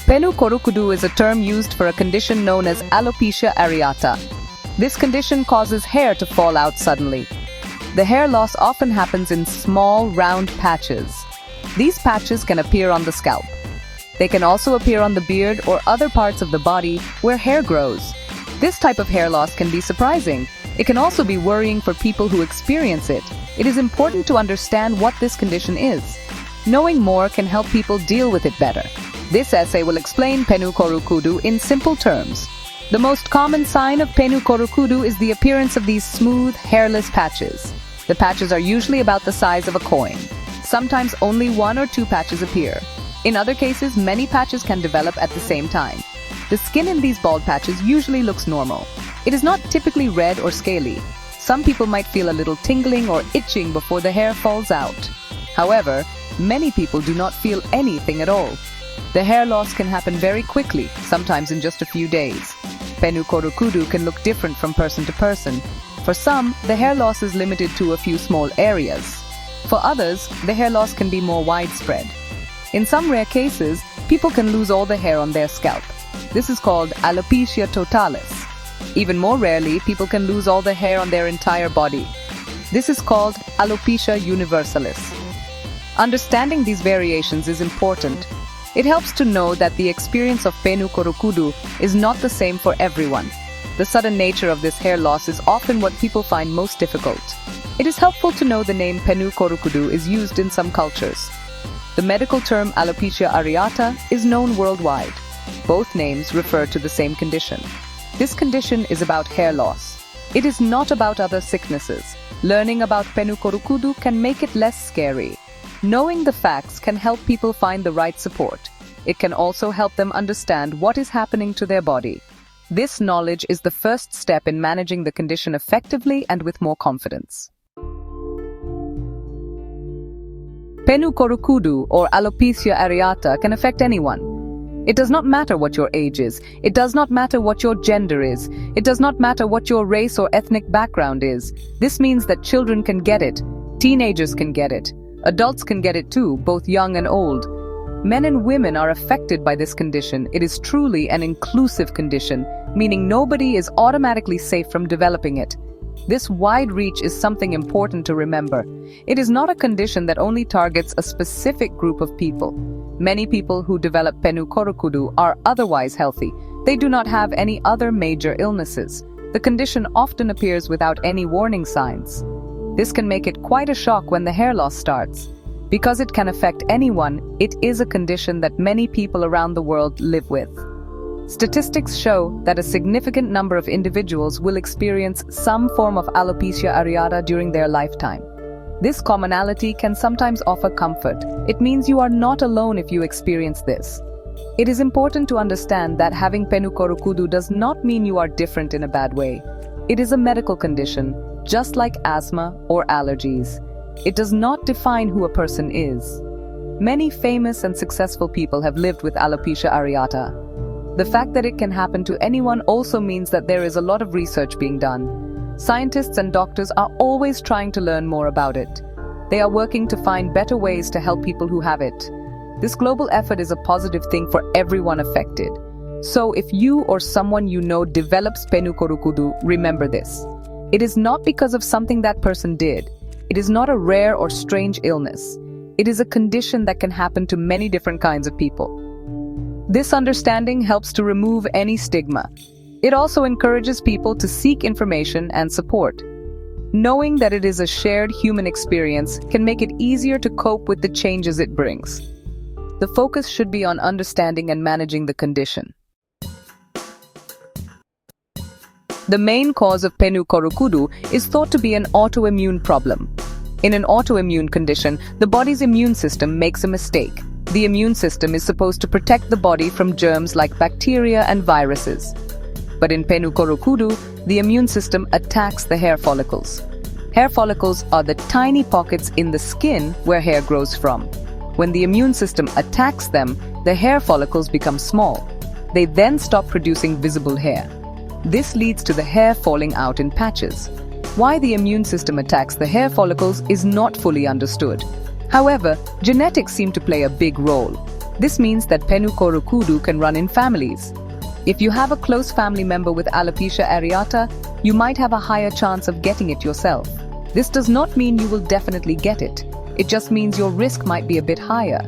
Penu Korukudu is a term used for a condition known as Alopecia Areata. This condition causes hair to fall out suddenly. The hair loss often happens in small, round patches. These patches can appear on the scalp. They can also appear on the beard or other parts of the body where hair grows. This type of hair loss can be surprising. It can also be worrying for people who experience it. It is important to understand what this condition is. Knowing more can help people deal with it better. This essay will explain Penu Korukudu in simple terms. The most common sign of Penu Korukudu is the appearance of these smooth, hairless patches. The patches are usually about the size of a coin. Sometimes only 1 or 2 patches appear. In other cases, many patches can develop at the same time. The skin in these bald patches usually looks normal. It is not typically red or scaly. Some people might feel a little tingling or itching before the hair falls out. However, many people do not feel anything at all. The hair loss can happen very quickly, sometimes in just a few days. Penu Korukudu can look different from person to person. For some, the hair loss is limited to a few small areas. For others, the hair loss can be more widespread. In some rare cases, people can lose all the hair on their scalp. This is called alopecia totalis. Even more rarely, people can lose all the hair on their entire body. This is called alopecia universalis. Understanding these variations is important. It helps to know that the experience of Penu Korukudu is not the same for everyone. The sudden nature of this hair loss is often what people find most difficult. It is helpful to know the name Penu Korukudu is used in some cultures. The medical term Alopecia Areata is known worldwide. Both names refer to the same condition. This condition is about hair loss. It is not about other sicknesses. Learning about Penu Korukudu can make it less scary. Knowing the facts can help people find the right support. It can also help them understand what is happening to their body. This knowledge is the first step in managing the condition effectively and with more confidence. Penu Korukudu or Alopecia Areata can affect anyone. It does not matter what your age is. It does not matter what your gender is. It does not matter what your race or ethnic background is. This means that children can get it. Teenagers can get it. Adults can get it too, both young and old. Men and women are affected by this condition. It is truly an inclusive condition, meaning nobody is automatically safe from developing it. This wide reach is something important to remember. It is not a condition that only targets a specific group of people. Many people who develop Penu Korukudu are otherwise healthy. They do not have any other major illnesses. The condition often appears without any warning signs. This can make it quite a shock when the hair loss starts. Because it can affect anyone, it is a condition that many people around the world live with. Statistics show that a significant number of individuals will experience some form of alopecia areata during their lifetime. This commonality can sometimes offer comfort. It means you are not alone if you experience this. It is important to understand that having Penu Korukudu does not mean you are different in a bad way. It is a medical condition, just like asthma or allergies. It does not define who a person is. Many famous and successful people have lived with alopecia areata. The fact that it can happen to anyone also means that there is a lot of research being done. Scientists and doctors are always trying to learn more about it. They are working to find better ways to help people who have it. This global effort is a positive thing for everyone affected. So if you or someone you know develops Penu Korukudu, remember this. It is not because of something that person did. It is not a rare or strange illness. It is a condition that can happen to many different kinds of people. This understanding helps to remove any stigma. It also encourages people to seek information and support. Knowing that it is a shared human experience can make it easier to cope with the changes it brings. The focus should be on understanding and managing the condition. The main cause of Penu Korukudu is thought to be an autoimmune problem. In an autoimmune condition, the body's immune system makes a mistake. The immune system is supposed to protect the body from germs like bacteria and viruses. But in Penu Korukudu, the immune system attacks the hair follicles. Hair follicles are the tiny pockets in the skin where hair grows from. When the immune system attacks them, the hair follicles become small. They then stop producing visible hair. This leads to the hair falling out in patches. Why the immune system attacks the hair follicles is not fully understood. However, genetics seem to play a big role. This means that Penu Korukudu can run in families. If you have a close family member with alopecia areata, you might have a higher chance of getting it yourself. This does not mean you will definitely get it. It just means your risk might be a bit higher.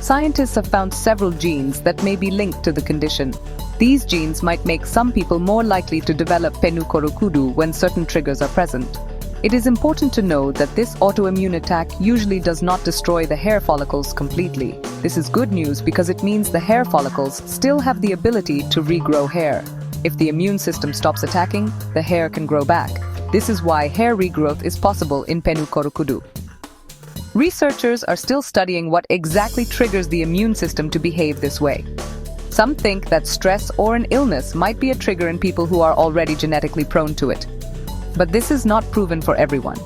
Scientists have found several genes that may be linked to the condition. These genes might make some people more likely to develop Penu Korukudu when certain triggers are present. It is important to know that this autoimmune attack usually does not destroy the hair follicles completely. This is good news because it means the hair follicles still have the ability to regrow hair. If the immune system stops attacking, the hair can grow back. This is why hair regrowth is possible in Penu Korukudu. Researchers are still studying what exactly triggers the immune system to behave this way. Some think that stress or an illness might be a trigger in people who are already genetically prone to it. But this is not proven for everyone.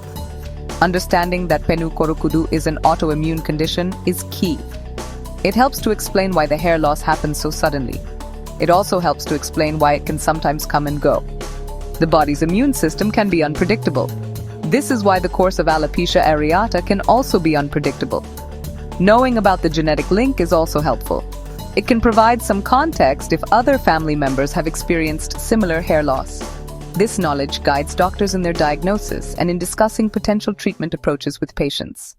Understanding that Penu Korukudu is an autoimmune condition is key. It helps to explain why the hair loss happens so suddenly. It also helps to explain why it can sometimes come and go. The body's immune system can be unpredictable. This is why the course of alopecia areata can also be unpredictable. Knowing about the genetic link is also helpful. It can provide some context if other family members have experienced similar hair loss. This knowledge guides doctors in their diagnosis and in discussing potential treatment approaches with patients.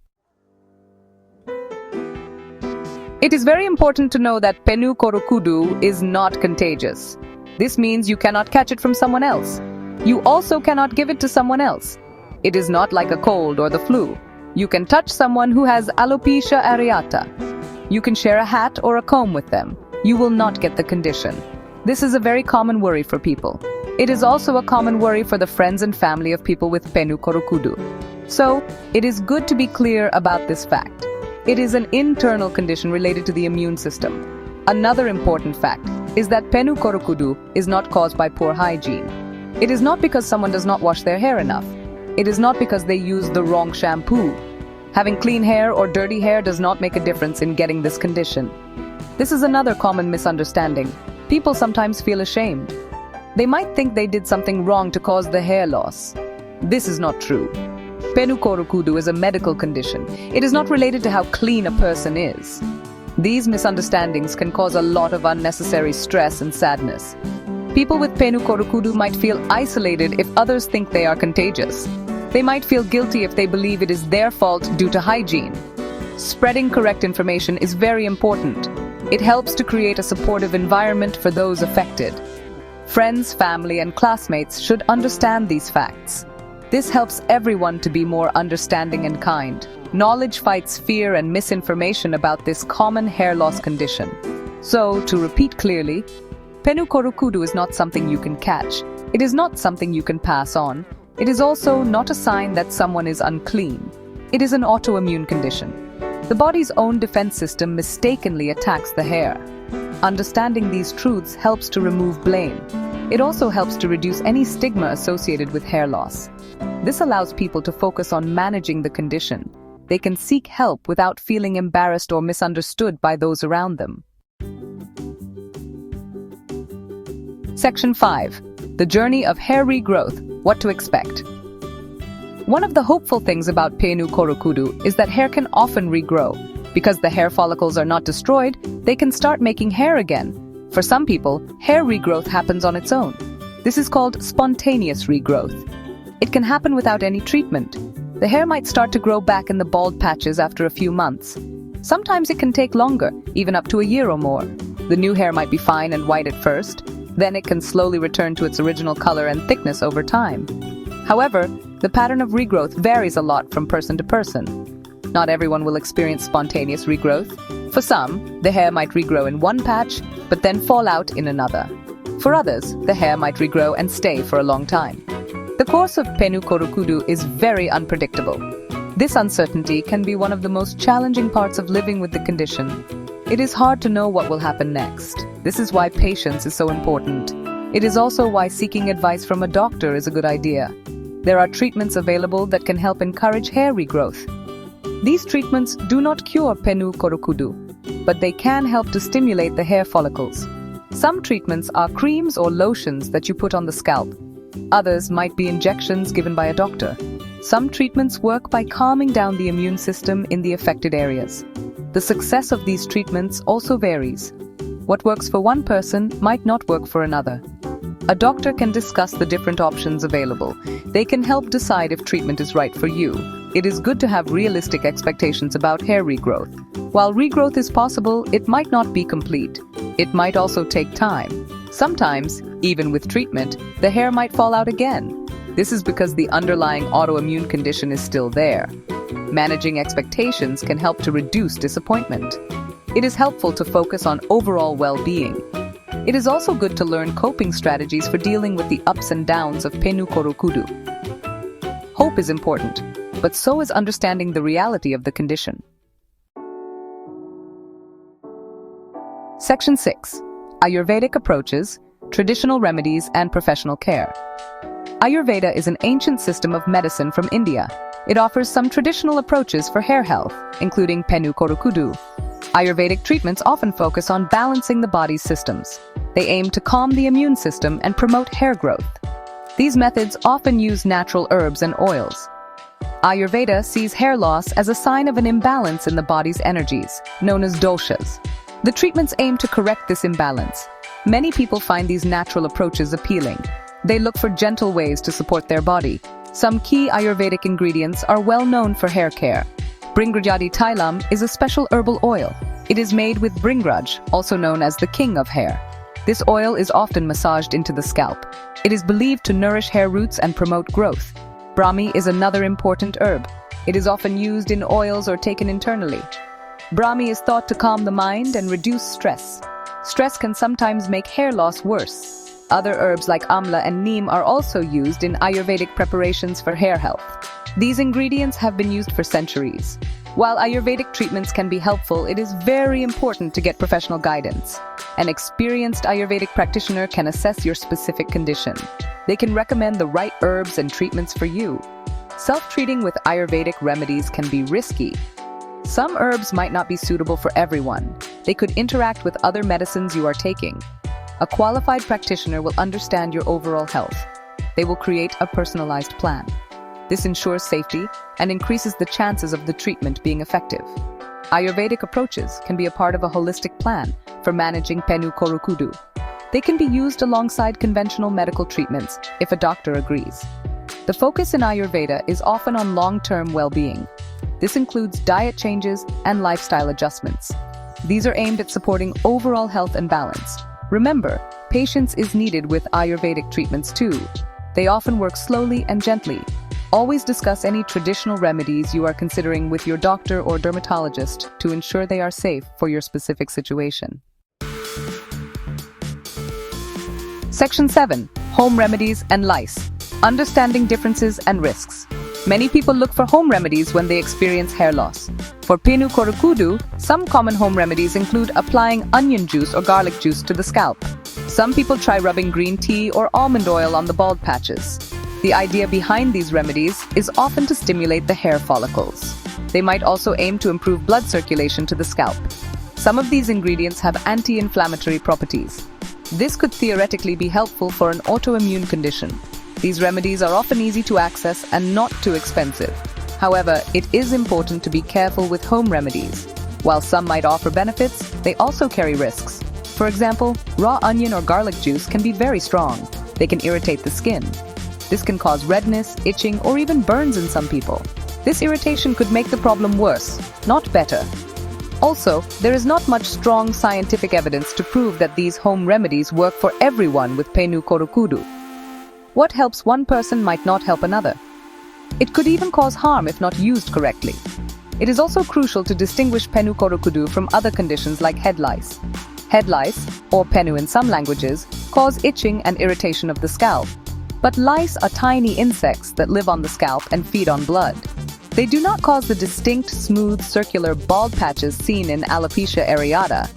It is very important to know that Penu Korukudu is not contagious. This means you cannot catch it from someone else. You also cannot give it to someone else. It is not like a cold or the flu. You can touch someone who has alopecia areata. You can share a hat or a comb with them. You will not get the condition. This is a very common worry for people. It is also a common worry for the friends and family of people with Penu Korukudu. So, it is good to be clear about this fact. It is an internal condition related to the immune system. Another important fact is that Penu Korukudu is not caused by poor hygiene. It is not because someone does not wash their hair enough. It is not because they use the wrong shampoo. Having clean hair or dirty hair does not make a difference in getting this condition. This is another common misunderstanding. People sometimes feel ashamed. They might think they did something wrong to cause the hair loss. This is not true. Penu Korukudu is a medical condition. It is not related to how clean a person is. These misunderstandings can cause a lot of unnecessary stress and sadness. People with Penu Korukudu might feel isolated if others think they are contagious. They might feel guilty if they believe it is their fault due to hygiene. Spreading correct information is very important. It helps to create a supportive environment for those affected. Friends, family, and classmates should understand these facts. This helps everyone to be more understanding and kind. Knowledge fights fear and misinformation about this common hair loss condition. So, to repeat clearly, Penu Korukudu is not something you can catch. It is not something you can pass on. It is also not a sign that someone is unclean. It is an autoimmune condition. The body's own defense system mistakenly attacks the hair. Understanding these truths helps to remove blame. It also helps to reduce any stigma associated with hair loss. This allows people to focus on managing the condition. They can seek help without feeling embarrassed or misunderstood by those around them. Section 5. The journey of hair regrowth. What to expect. One of the hopeful things about Penu Korukudu is that hair can often regrow. Because the hair follicles are not destroyed, they can start making hair again. For some people, hair regrowth happens on its own. This is called spontaneous regrowth. It can happen without any treatment. The hair might start to grow back in the bald patches after a few months. Sometimes it can take longer, even up to a year or more. The new hair might be fine and white at first. Then it can slowly return to its original color and thickness over time. However, the pattern of regrowth varies a lot from person to person. Not everyone will experience spontaneous regrowth. For some, the hair might regrow in one patch, but then fall out in another. For others, the hair might regrow and stay for a long time. The course of Penu Korukudu is very unpredictable. This uncertainty can be one of the most challenging parts of living with the condition. It is hard to know what will happen next. This is why patience is so important. It is also why seeking advice from a doctor is a good idea. There are treatments available that can help encourage hair regrowth. These treatments do not cure Penu Korukudu, but they can help to stimulate the hair follicles. Some treatments are creams or lotions that you put on the scalp. Others might be injections given by a doctor. Some treatments work by calming down the immune system in the affected areas. The success of these treatments also varies. What works for one person might not work for another. A doctor can discuss the different options available. They can help decide if treatment is right for you. It is good to have realistic expectations about hair regrowth. While regrowth is possible, it might not be complete. It might also take time. Sometimes, even with treatment, the hair might fall out again. This is because the underlying autoimmune condition is still there. Managing expectations can help to reduce disappointment. It is helpful to focus on overall well-being. It is also good to learn coping strategies for dealing with the ups and downs of Penu Korukudu. Hope is important, but so is understanding the reality of the condition. Section 6. Ayurvedic approaches, traditional remedies, and professional care. Ayurveda is an ancient system of medicine from India. It offers some traditional approaches for hair health, including Penu Korukudu. Ayurvedic treatments often focus on balancing the body's systems. They aim to calm the immune system and promote hair growth. These methods often use natural herbs and oils. Ayurveda sees hair loss as a sign of an imbalance in the body's energies, known as doshas. The treatments aim to correct this imbalance. Many people find these natural approaches appealing. They look for gentle ways to support their body. Some key Ayurvedic ingredients are well known for hair care. Bringrajadi Tailam is a special herbal oil. It is made with bringraj, also known as the king of hair. This oil is often massaged into the scalp. It is believed to nourish hair roots and promote growth. Brahmi is another important herb. It is often used in oils or taken internally. Brahmi is thought to calm the mind and reduce stress. Stress can sometimes make hair loss worse. Other herbs like amla and neem are also used in Ayurvedic preparations for hair health. These ingredients have been used for centuries. While Ayurvedic treatments can be helpful, it is very important to get professional guidance. An experienced Ayurvedic practitioner can assess your specific condition. They can recommend the right herbs and treatments for you. Self-treating with Ayurvedic remedies can be risky. Some herbs might not be suitable for everyone. They could interact with other medicines you are taking. A qualified practitioner will understand your overall health. They will create a personalized plan. This ensures safety and increases the chances of the treatment being effective. Ayurvedic approaches can be a part of a holistic plan for managing Penu Korukudu. They can be used alongside conventional medical treatments if a doctor agrees. The focus in Ayurveda is often on long-term well-being. This includes diet changes and lifestyle adjustments. These are aimed at supporting overall health and balance. Remember, patience is needed with Ayurvedic treatments too. They often work slowly and gently. Always discuss any traditional remedies you are considering with your doctor or dermatologist to ensure they are safe for your specific situation. Section 7. Home remedies and lice. Understanding differences and risks. Many people look for home remedies when they experience hair loss. For Penu Korukudu, some common home remedies include applying onion juice or garlic juice to the scalp. Some people try rubbing green tea or almond oil on the bald patches. The idea behind these remedies is often to stimulate the hair follicles. They might also aim to improve blood circulation to the scalp. Some of these ingredients have anti-inflammatory properties. This could theoretically be helpful for an autoimmune condition. These remedies are often easy to access and not too expensive. However, it is important to be careful with home remedies. While some might offer benefits, they also carry risks. For example, raw onion or garlic juice can be very strong. They can irritate the skin. This can cause redness, itching, or even burns in some people. This irritation could make the problem worse, not better. Also, there is not much strong scientific evidence to prove that these home remedies work for everyone with Penu Korukudu. What helps one person might not help another. It could even cause harm if not used correctly. It is also crucial to distinguish Penu Korukudu from other conditions like head lice. Head lice, or Penu in some languages, cause itching and irritation of the scalp. But lice are tiny insects that live on the scalp and feed on blood. They do not cause the distinct, smooth, circular bald patches seen in Alopecia areata.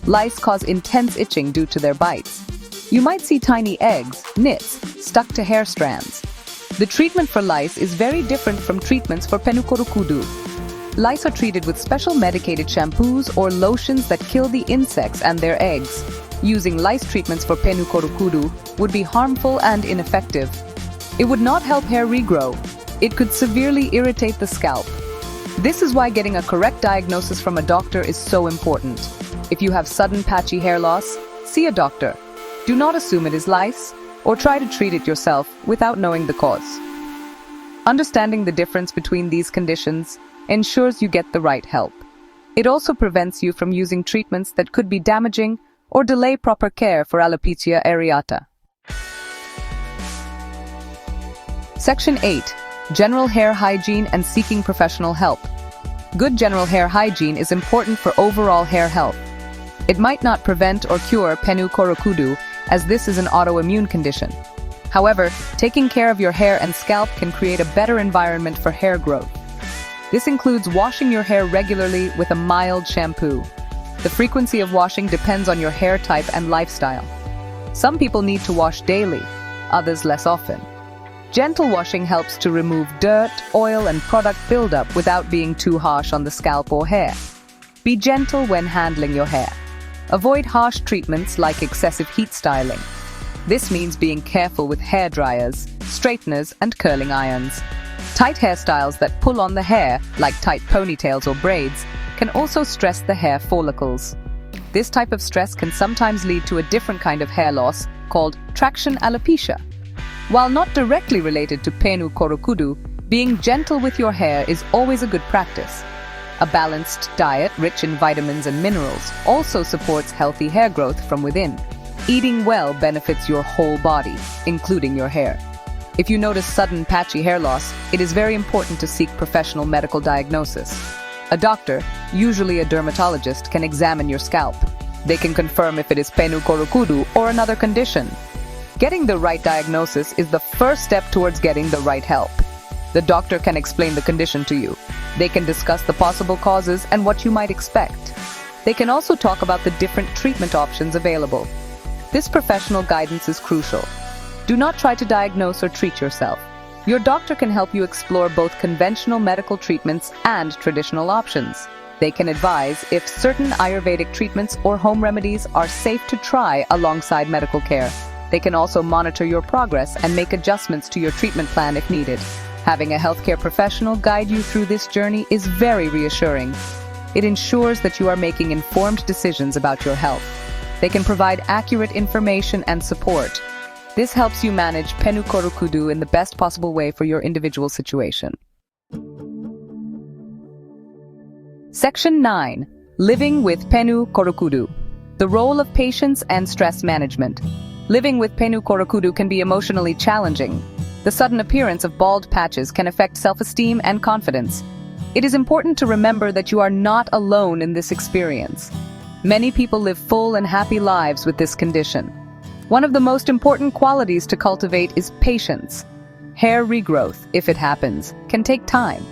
Lice cause intense itching due to their bites. You might see tiny eggs, nits, stuck to hair strands. The treatment for lice is very different from treatments for Penu Korukudu. Lice are treated with special medicated shampoos or lotions that kill the insects and their eggs. Using lice treatments for Penu Korukudu would be harmful and ineffective. It would not help hair regrow. It could severely irritate the scalp. This is why getting a correct diagnosis from a doctor is so important. If you have sudden patchy hair loss, see a doctor. Do not assume it is lice, or try to treat it yourself without knowing the cause. Understanding the difference between these conditions ensures you get the right help. It also prevents you from using treatments that could be damaging or delay proper care for alopecia areata. Section 8. General hair hygiene and seeking professional help. Good general hair hygiene is important for overall hair health. It might not prevent or cure Penu Korukudu, as this is an autoimmune condition. However, taking care of your hair and scalp can create a better environment for hair growth. This includes washing your hair regularly with a mild shampoo. The frequency of washing depends on your hair type and lifestyle. Some people need to wash daily, others less often. Gentle washing helps to remove dirt, oil, and product buildup without being too harsh on the scalp or hair. Be gentle when handling your hair. Avoid harsh treatments like excessive heat styling. This means being careful with hair dryers, straighteners, and curling irons. Tight hairstyles that pull on the hair, like tight ponytails or braids, can also stress the hair follicles. This type of stress can sometimes lead to a different kind of hair loss called traction alopecia. While not directly related to Penu Korukudu, being gentle with your hair is always a good practice. A balanced diet rich in vitamins and minerals also supports healthy hair growth from within. Eating well benefits your whole body, including your hair. If you notice sudden patchy hair loss, it is very important to seek professional medical diagnosis. A doctor, usually a dermatologist, can examine your scalp. They can confirm if it is Penu Korukudu or another condition. Getting the right diagnosis is the first step towards getting the right help. The doctor can explain the condition to you. They can discuss the possible causes and what you might expect. They can also talk about the different treatment options available. This professional guidance is crucial. Do not try to diagnose or treat yourself. Your doctor can help you explore both conventional medical treatments and traditional options. They can advise if certain Ayurvedic treatments or home remedies are safe to try alongside medical care. They can also monitor your progress and make adjustments to your treatment plan if needed. Having a healthcare professional guide you through this journey is very reassuring. It ensures that you are making informed decisions about your health. They can provide accurate information and support. This helps you manage Penu Korukudu in the best possible way for your individual situation. Section 9. Living with Penu Korukudu. The role of patience and stress management. Living with Penu Korukudu can be emotionally challenging. The sudden appearance of bald patches can affect self-esteem and confidence. It is important to remember that you are not alone in this experience. Many people live full and happy lives with this condition. One of the most important qualities to cultivate is patience. Hair regrowth, if it happens, can take time.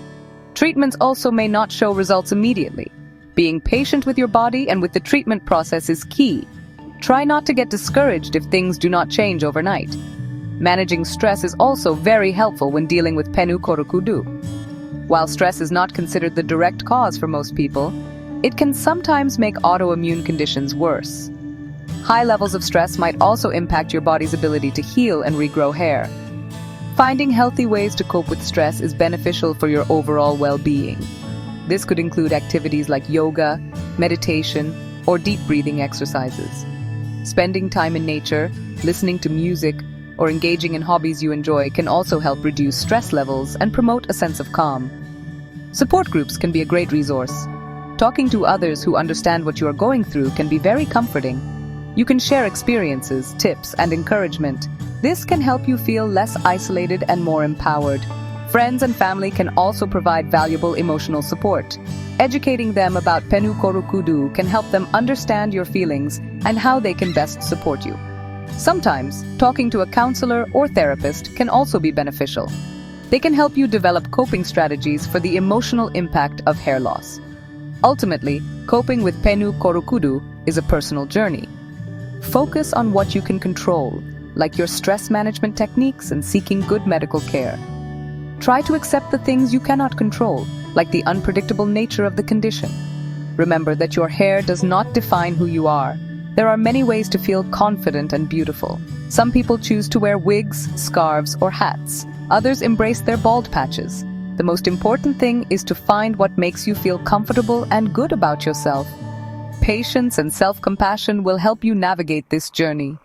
Treatments also may not show results immediately. Being patient with your body and with the treatment process is key. Try not to get discouraged if things do not change overnight. Managing stress is also very helpful when dealing with Penu Korukudu. While stress is not considered the direct cause for most people, it can sometimes make autoimmune conditions worse. High levels of stress might also impact your body's ability to heal and regrow hair. Finding healthy ways to cope with stress is beneficial for your overall well-being. This could include activities like yoga, meditation, or deep breathing exercises. Spending time in nature, listening to music, or engaging in hobbies you enjoy can also help reduce stress levels and promote a sense of calm. Support groups can be a great resource. Talking to others who understand what you are going through can be very comforting. You can share experiences, tips, and encouragement. This can help you feel less isolated and more empowered. Friends and family can also provide valuable emotional support. Educating them about Penu Korukudu can help them understand your feelings and how they can best support you. Sometimes, talking to a counselor or therapist can also be beneficial. They can help you develop coping strategies for the emotional impact of hair loss. Ultimately, coping with Penu Korukudu is a personal journey. Focus on what you can control, like your stress management techniques and seeking good medical care. Try to accept the things you cannot control, like the unpredictable nature of the condition. Remember that your hair does not define who you are. There are many ways to feel confident and beautiful. Some people choose to wear wigs, scarves, or hats. Others embrace their bald patches. The most important thing is to find what makes you feel comfortable and good about yourself. Patience and self-compassion will help you navigate this journey.